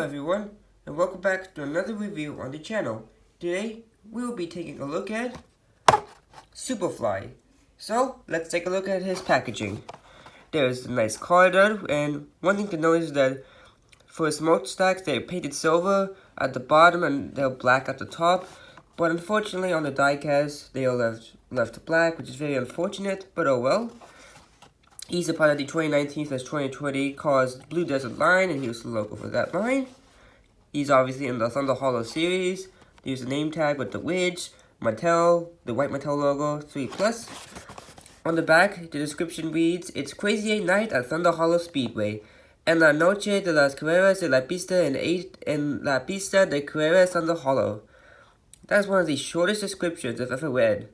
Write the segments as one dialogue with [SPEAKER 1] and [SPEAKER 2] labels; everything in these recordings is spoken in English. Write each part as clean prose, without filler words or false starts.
[SPEAKER 1] everyone, and welcome back to another review on the channel. Today, we will be taking a look at Superfly. So, let's take a look at his packaging. There's a nice card, and one thing to notice is that for his smokestacks, they're painted silver at the bottom and they're black at the top. But unfortunately, on the diecast, they are left black, which is very unfortunate, but oh well. He's a part of the 2019/2020 Cars Blue Desert line, and here's the logo for that line. He's obviously in the Thunder Hollow series. Here's the name tag with the widge, Mattel, the white Mattel logo, 3+. On the back, the description reads, "It's crazy a night at Thunder Hollow Speedway. En la noche de las carreras de la pista en la pista de carreras Thunder Hollow." That's one of the shortest descriptions I've ever read.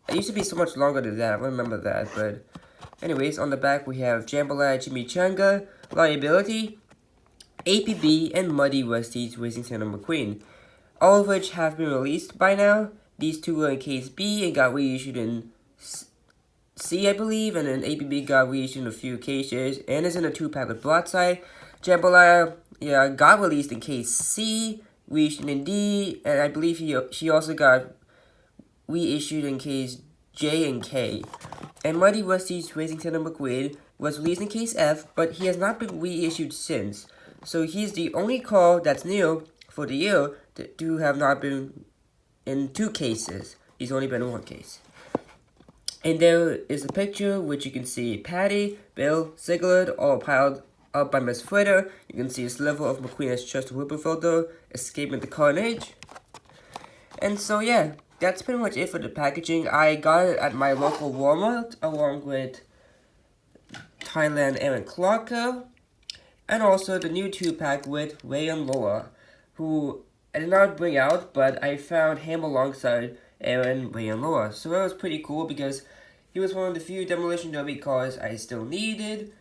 [SPEAKER 1] It used to be so much longer than that, I remember that, but... Anyways, on the back we have Jambalaya Chimichanga, Liability, APB, and Muddy Rusty's Racing Center McQueen. All of which have been released by now. These two were in case B and got reissued in C, I believe, and then APB got reissued in a few cases, and is in a 2-pack with Broadside. Jambalaya, got released in case C, reissued in D, and I believe she also got reissued in case J and K. And Muddy Rusty's Racing Center McQueen was released in case F, but he has not been reissued since. So he's the only car that's new for the year to have not been in 2 cases. He's only been in 1 case. And there is a picture which you can see Patty, Bill, Ziggler, all piled up by Miss Fritter. You can see a sliver of McQueen as Chester Whipperfelder escaping the carnage. And so yeah. That's pretty much it for the packaging. I got it at my local Walmart, along with Thailand Aaron Clarker, and also the new 2-pack with Ray and Laura, who I did not bring out, but I found him alongside Aaron, Ray, and Laura. So that was pretty cool because he was one of the few Demolition Derby cars I still needed.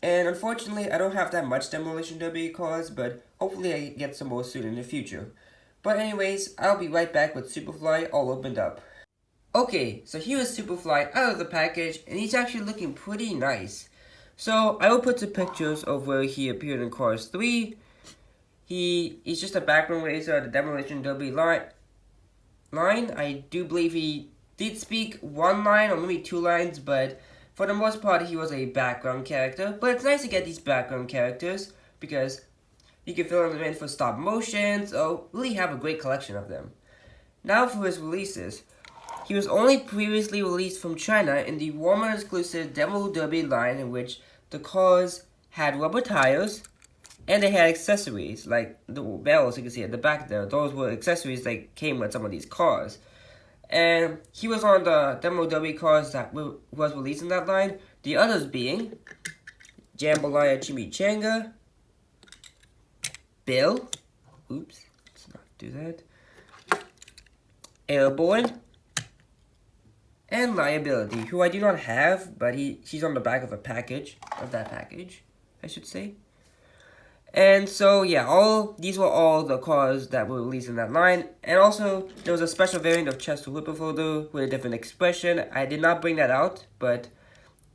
[SPEAKER 1] And unfortunately, I don't have that much Demolition Derby cars, but hopefully I get some more soon in the future. But anyways, I'll be right back with Superfly all opened up. Okay, so here is Superfly out of the package, and he's actually looking pretty nice. So, I will put some pictures of where he appeared in Cars 3. He's just a background racer at the Demolition Derby line. I do believe he did speak 1 line, or maybe 2 lines, but for the most part, he was a background character. But it's nice to get these background characters, because you can fill them in for stop motions, or really have a great collection of them. Now for his releases. He was only previously released from China in the Walmart exclusive Demo Derby line, in which the cars had rubber tires, and they had accessories, like the bells you can see at the back there. Those were accessories that came with some of these cars. And he was on the Demo Derby cars that was released in that line, the others being Jambalaya Chimichanga, Bill, oops, let's not do that, Airborne, and Liability, who I do not have, but she's on the back of that package, I should say. And so, yeah, these were all the cars that were released in that line, and also, there was a special variant of Chester Whipperfelder with a different expression. I did not bring that out, but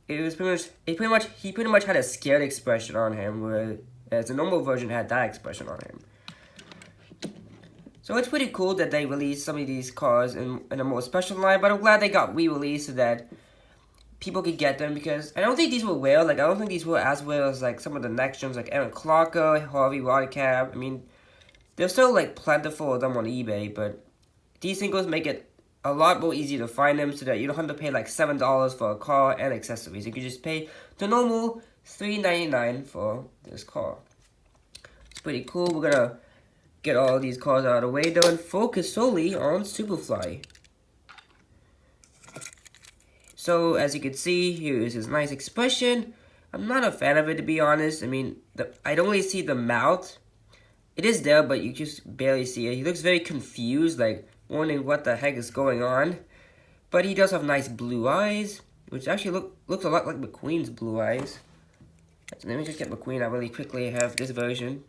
[SPEAKER 1] it was he pretty much had a scared expression on him, whereas the normal version had that expression on him. So it's pretty cool that they released some of these cars in a more special line, but I'm glad they got re-released so that people could get them, because I don't think these were rare. Like, I don't think these were as rare as, like, some of the next gens, like Aaron Clarker, Harvey Rodcap. I mean, there's still, like, plentiful of them on eBay, but these singles make it a lot more easy to find them so that you don't have to pay, like, $7 for a car and accessories. You can just pay the normal $3.99 for this car. It's pretty cool. We're gonna get all these cars out of the way though and focus solely on Superfly. So as you can see, here is his nice expression. I'm not a fan of it, to be honest. I mean, I don't really see the mouth. It is there, but you just barely see it. He looks very confused, like wondering what the heck is going on. But he does have nice blue eyes, which actually looks a lot like McQueen's blue eyes. Let me just get McQueen out really quickly. I have this version.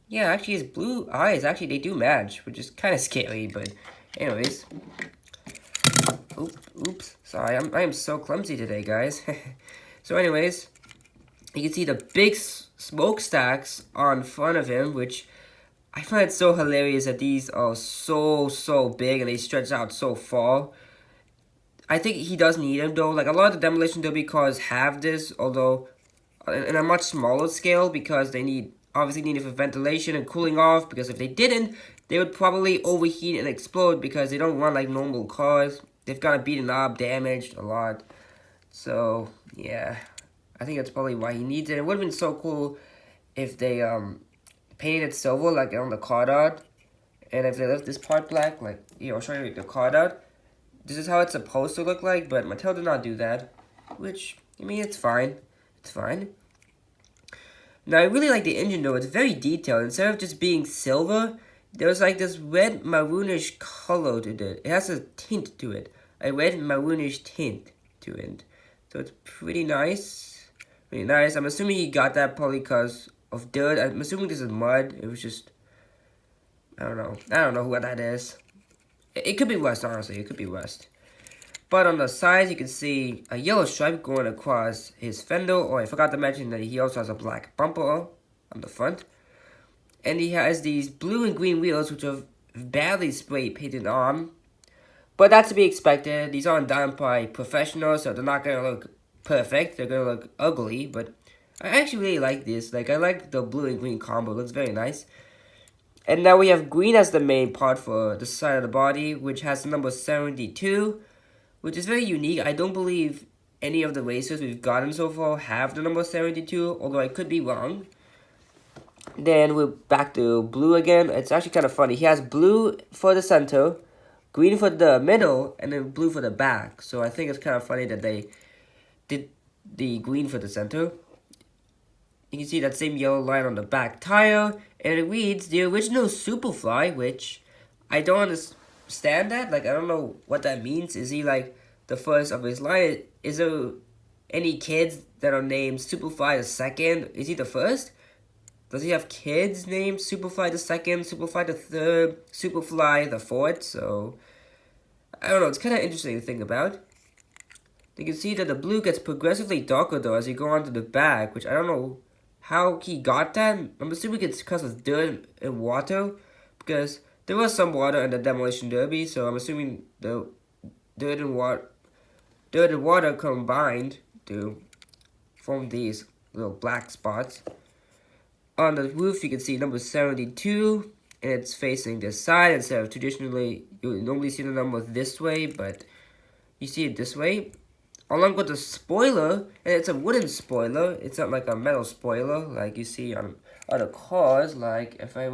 [SPEAKER 1] Yeah, actually his blue eyes, actually they do match, which is kind of scary, but anyways. Oops, sorry, I am so clumsy today, guys. So anyways, You can see the big smokestacks on front of him, which I find it so hilarious that these are so big and they stretch out so far. I think he does need them though. Like a lot of the demolition derby cars have this, although in a much smaller scale because they obviously need it for ventilation and cooling off. Because if they didn't, they would probably overheat and explode because they don't run like normal cars. They've gotten beaten up, damaged a lot. So yeah, I think that's probably why he needs it. It would have been so cool if they painted it silver like on the card art, and if they left this part black, like I'll show you the card art. This is how it's supposed to look like, but Mattel did not do that, which, I mean, it's fine. It's fine. Now, I really like the engine, though. It's very detailed. Instead of just being silver, there's like this red maroonish color to it. It has a tint to it. A red maroonish tint to it. So it's pretty nice. Pretty nice. I'm assuming he got that probably because of dirt. I'm assuming this is mud. It was just, I don't know. I don't know what that is. It could be rust, honestly. It could be rust. But on the sides, you can see a yellow stripe going across his fender. Oh, I forgot to mention that he also has a black bumper on the front. And he has these blue and green wheels, which are badly spray painted on. But that's to be expected. These aren't done by professionals, so they're not going to look perfect. They're going to look ugly. But I actually really like this. Like, I like the blue and green combo. It looks very nice. And now we have green as the main part for the side of the body, which has the number 72, which is very unique. I don't believe any of the racers we've gotten so far have the number 72, although I could be wrong. Then we're back to blue again. It's actually kind of funny. He has blue for the center, green for the middle, and then blue for the back. So I think it's kind of funny that they did the green for the center. You can see that same yellow line on the back tire, and it reads the original Superfly, which I don't understand that. Like, I don't know what that means. Is he like the first of his line? Is there any kids that are named Superfly the second? Is he the first? Does he have kids named Superfly the second, Superfly the third, Superfly the fourth? So I don't know. It's kind of interesting to think about. You can see that the blue gets progressively darker though as you go on to the back, which I don't know how he got that. I'm assuming it's because of dirt and water, because there was some water in the demolition derby, so I'm assuming the dirt and water combined to form these little black spots. On the roof, you can see number 72, and it's facing this side instead of traditionally you would normally see the number this way, but you see it this way. Along with the spoiler, and it's a wooden spoiler. It's not like a metal spoiler like you see on other cars. Like if I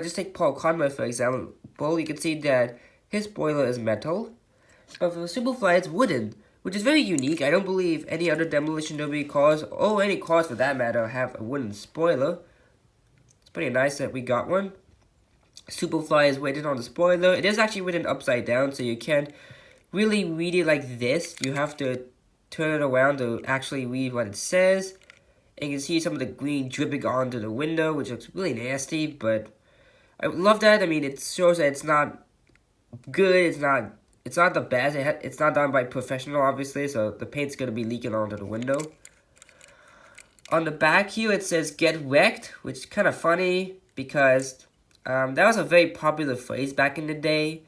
[SPEAKER 1] just take Paul Conway for example, you can see that his spoiler is metal, but for the Superfly it's wooden, which is very unique. I don't believe any other demolition derby cars, or any cars for that matter, have a wooden spoiler. It's pretty nice that we got one. Superfly is weighted on the spoiler. It is actually written upside down, so you can't really read it like this. You have to turn it around to actually read what it says. And you can see some of the green dripping onto the window, which looks really nasty, but I love that. I mean, it shows that it's not good, it's not the best. It's not done by professional, obviously, so the paint's gonna be leaking onto the window. On the back here, it says "Get Wrecked," which is kind of funny because that was a very popular phrase back in the day.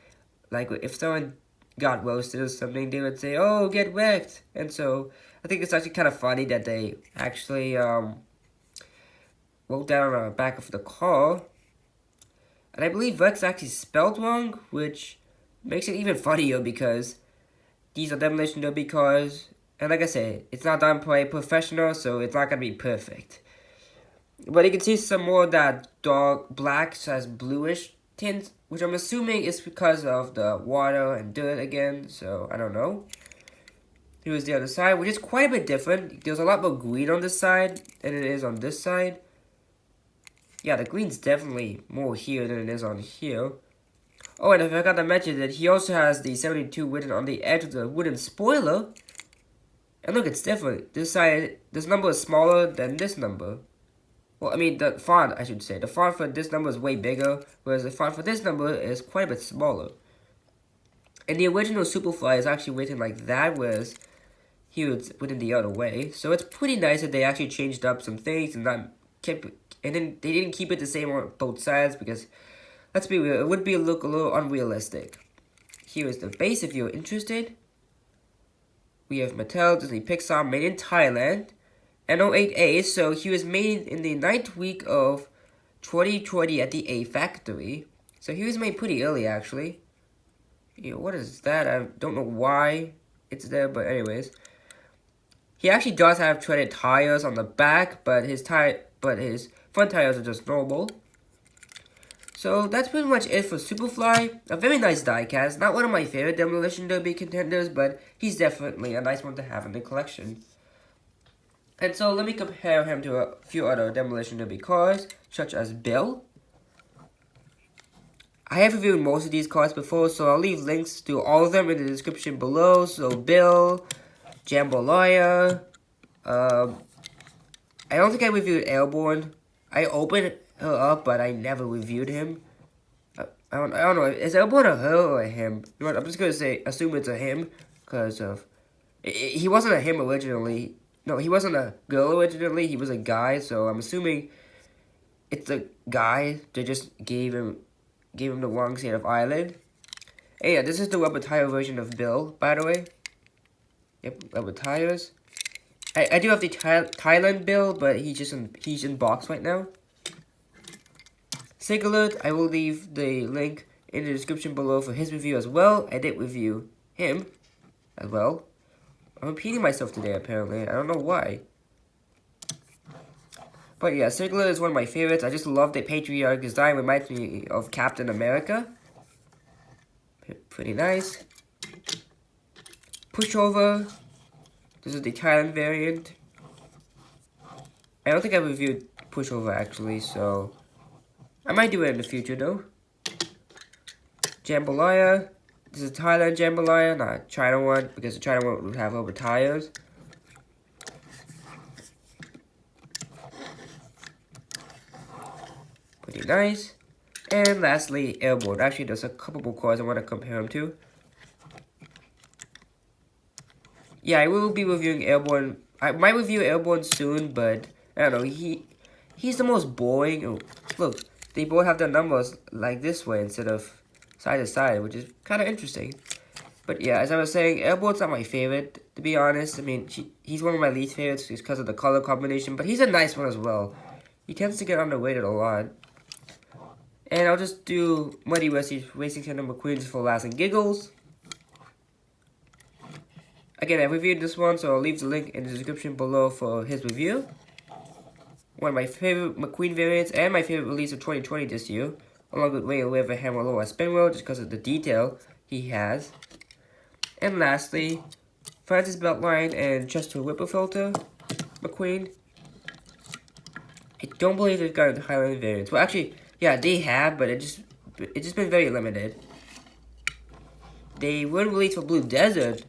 [SPEAKER 1] Like if someone got roasted or something, they would say, "Oh, get wrecked." And so I think it's actually kind of funny that they actually wrote that on the back of the car. And I believe wreck's actually spelled wrong, which makes it even funnier because these are demolition derby cars. And like I said, it's not done by a professional, so it's not going to be perfect. But you can see some more of that dark black / bluish tint, which I'm assuming is because of the water and dirt again, so I don't know. Here's the other side, which is quite a bit different. There's a lot more green on this side than it is on this side. Yeah, the green's definitely more here than it is on here. Oh, and I forgot to mention that he also has the 72 written on the edge of the wooden spoiler. And look, it's different. This side, this number is smaller than this number. Well, I mean, the font, I should say. The font for this number is way bigger, whereas the font for this number is quite a bit smaller. And the original Superfly is actually written like that, whereas he was went in the other way. So it's pretty nice that they actually changed up some things and not kept, and then they didn't keep it the same on both sides because, let's be real, it would be look a little unrealistic. Here is the base if you're interested. We have Mattel, Disney Pixar, made in Thailand. N08A, so he was made in the 9th week of 2020 at the A factory. So he was made pretty early, actually. Yeah, what is that? I don't know why it's there, but anyways. He actually does have treaded tires on the back, but his front tires are just normal. So that's pretty much it for Superfly. A very nice diecast. Not one of my favorite Demolition Derby contenders, but he's definitely a nice one to have in the collection. And so let me compare him to a few other Demolition Derby cars, such as Bill. I have reviewed most of these cars before, so I'll leave links to all of them in the description below. So Bill, Jambalaya, I don't think I reviewed Airborne. I opened her up, but I never reviewed him. I don't know, is Airborne a her or a him? You know what, I'm just gonna assume it's a him, because of, he wasn't a him originally. No, he wasn't a girl originally, he was a guy, so I'm assuming it's a guy. They just gave him the wrong state of eyelid. And yeah, this is the rubber tire version of Bill, by the way. Yep, rubber tires. I do have the Thailand Bill, but he's in box right now. Sig alert, I will leave the link in the description below for his review as well. I did review him as well. I'm repeating myself today, apparently. I don't know why. But yeah, Sig alert is one of my favorites. I just love the patriotic design. Reminds me of Captain America. Pretty nice. Pushover. This is the Thailand variant. I don't think I reviewed Pushover actually, so I might do it in the future though. Jambalaya. This is Thailand Jambalaya, not China one, because the China one would have rubber tires. Pretty nice. And lastly, Airborne. Actually, there's a couple more cars I want to compare him to. Yeah, I will be reviewing Airborne. I might review Airborne soon, but I don't know. He's the most boring. Oh, look, they both have their numbers like this way instead of side to side, which is kind of interesting. But yeah, as I was saying, Airborne's not my favorite, to be honest. I mean, he's one of my least favorites just because of the color combination, but he's a nice one as well. He tends to get underrated a lot. And I'll just do Muddy Racing Center McQueen for laughs and giggles. Again, I reviewed this one, so I'll leave the link in the description below for his review. One of my favorite McQueen variants and my favorite release of 2020 this year, along with Ray Oliver Hammer Lower Spinwheel, just because of the detail he has. And lastly, Francis Beltline and Chester Whipperfilter McQueen. I don't believe they've got the Highland variants. Well, actually, yeah, they have, but it's just been very limited. They weren't released for Blue Desert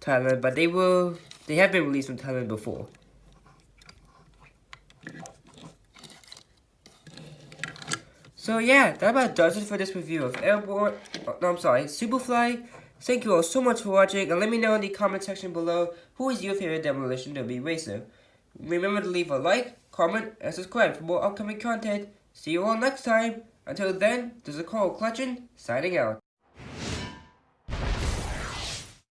[SPEAKER 1] Thailand, but they have been released from Thailand before. So yeah, that about does it for this review of Airborne. No, I'm sorry, Superfly. Thank you all so much for watching, and let me know in the comment section below who is your favorite Demolition Derby racer. Remember to leave a like, comment, and subscribe for more upcoming content. See you all next time. Until then, this is Cole Clutchin, signing out.